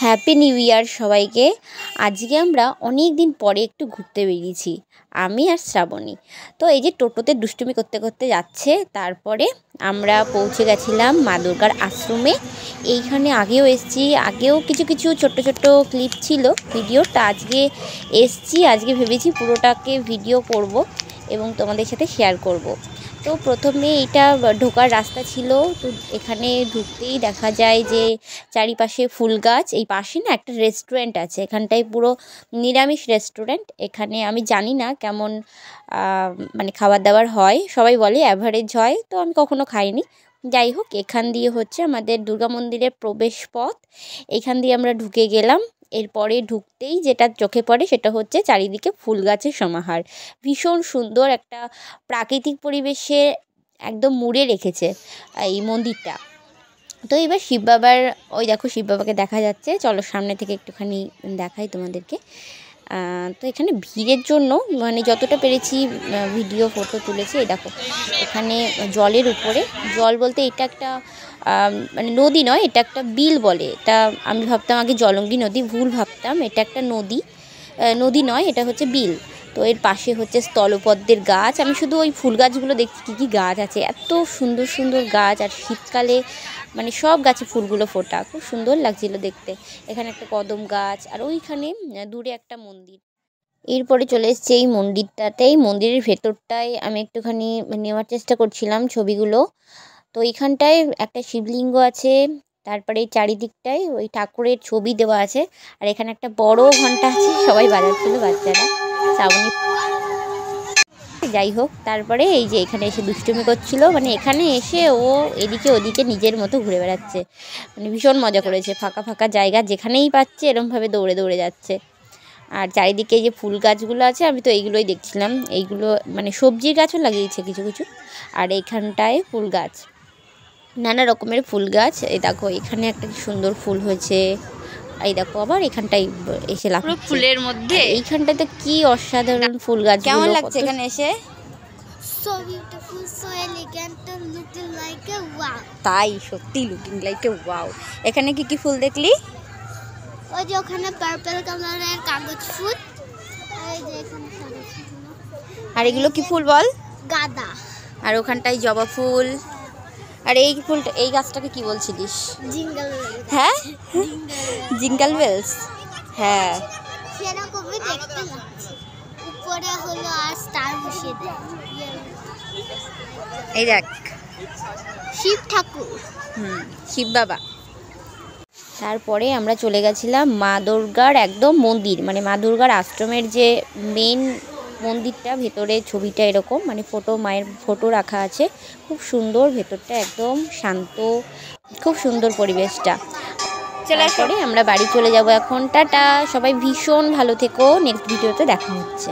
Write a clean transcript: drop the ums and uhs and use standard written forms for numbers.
Happy new year সবাইকে। আজকে আমরা অনেক দিন পরে একটু ঘুরতে বেরিয়েছি, আমি আর শ্রাবণী। তো এই যে টোটোতে দুষ্টুমি করতে করতে যাচ্ছে, তারপরে আমরা পৌঁছে গেছিলাম মা দুর্গার আশ্রমে। এইখানে আগেও এসেছি, আগেও কিছু কিছু ছোট্ট ছোট্ট ক্লিপ ছিল ভিডিওটা। আজকে এসছি, আজকে ভেবেছি পুরোটাকে ভিডিও করব এবং তোমাদের সাথে শেয়ার করব। তো প্রথমে এটা ঢোকার রাস্তা ছিল, তো এখানে ঢুকতেই দেখা যায় যে চারিপাশে ফুল গাছ। এই পাশে না একটা রেস্টুরেন্ট আছে, এখানটায় পুরো নিরামিষ রেস্টুরেন্ট। এখানে আমি জানি না কেমন মানে খাবার দাবার হয়, সবাই বলে অ্যাভারেজ হয়, তো আমি কখনো খাইনি। যাই হোক, এখান দিয়ে হচ্ছে আমাদের দুর্গা মন্দিরের প্রবেশ পথ। এখান দিয়ে আমরা ঢুকে গেলাম। এরপরে ঢুকতেই যেটা চোখে পড়ে সেটা হচ্ছে চারিদিকে ফুল গাছের সমাহার। ভীষণ সুন্দর একটা প্রাকৃতিক পরিবেশে একদম মুড়ে রেখেছে এই মন্দিরটা। তো এবার শিব বাবার, ওই দেখো শিব বাবাকে দেখা যাচ্ছে, চলো সামনে থেকে একটুখানি দেখাই তোমাদেরকে। তো এখানে ভিড়ের জন্য মানে যতটা পেরেছি ভিডিও ফটো তুলেছি। এই দেখো এখানে জলের উপরে, জল বলতে এটা একটা মানে নদী নয়, এটা একটা বিল বলে। এটা আমি ভাবতাম আগে জলঙ্গি নদী, ভুল ভাবতাম, এটা একটা নদী। নদী নয়, এটা হচ্ছে বিল। তো এর পাশে হচ্ছে স্থলপদ্মের গাছ। আমি শুধু ওই ফুল গাছগুলো দেখছি, কী কী গাছ আছে, এত সুন্দর সুন্দর গাছ। আর শীতকালে মানে সব গাছে ফুলগুলো ফোটা, খুব সুন্দর লাগছিল দেখতে। এখানে একটা কদম গাছ, আর ওইখানে দূরে একটা মন্দির। এরপরে চলে এসছে এই মন্দিরটাতে। এই মন্দিরের ভেতরটায় আমি একটুখানি নেওয়ার চেষ্টা করছিলাম ছবিগুলো। তো এইখানটায় একটা শিবলিঙ্গ আছে, তারপরে এই চারিদিকটায় ওই ঠাকুরের ছবি দেওয়া আছে। আর এখানে একটা বড় ঘন্টা আছে, সবাই বাজাচ্ছিল বাচ্চারা, শ্রাবণী। যাই হোক, তারপরে এই যে এখানে এসে দুষ্টুমি করছিল, মানে এখানে এসে ও এদিকে ওদিকে নিজের মতো ঘুরে বেড়াচ্ছে, মানে ভীষণ মজা করেছে। ফাঁকা ফাঁকা জায়গা যেখানেই পাচ্ছে এরমভাবে দৌড়ে দৌড়ে যাচ্ছে। আর চারিদিকে এই যে ফুল গাছগুলো আছে, আমি তো এইগুলোই দেখছিলাম। এইগুলো মানে সবজির গাছও লাগিয়েছে কিছু কিছু। আর এইখানটায় ফুল গাছ, নানা রকমের ফুল গাছ। এই দেখো এখানে একটা সুন্দর ফুল হয়েছে। এই দেখো আবার এখানটায় এসে লাগছে ফুলের মধ্যে। এইখানটাতে কি অসাধারণ ফুল গাছ, কেমন লাগছে এখানে এসে? So beautiful, so elegant, looking like a wow. তাই, সত্যি লুকিং লাইক এ ওয়াও। এখানে কি কি ফুল দেখলি? ওই যে ওখানে পার্পল কালারের কাগজ ফুল, এই যে এখানে সাদা ফুল। আর এগুলো কি ফুল বল? গাঁদা। আর ওখানটায় জবা ফুল। আর এই ফুলটা, এই গাছটাকে কি বলছিলিস? জিঙ্গল। হ্যাঁ, জিঙ্গল বেলস। হ্যাঁ, সেরকমই দেখতে লাগছে। উপরে হলো আর স্টার বসিয়ে দেয়। এই দেখ শিব ঠাকুর, শিব বাবা। তারপরে আমরা চলে গেছিলাম মা দুর্গার একদম মন্দির, মানে মা দুর্গার আশ্রমের যে মেন মন্দিরটা, ভেতরে ছবিটা এরকম, মানে ফটো, মায়ের ফটো রাখা আছে। খুব সুন্দর ভেতরটা, একদম শান্ত, খুব সুন্দর পরিবেশটা। তারপরে আমরা বাড়ি চলে যাব এখন। টাটা, সবাই ভীষণ ভালো থেকো, নেক্সট ভিডিওতে দেখা হচ্ছে।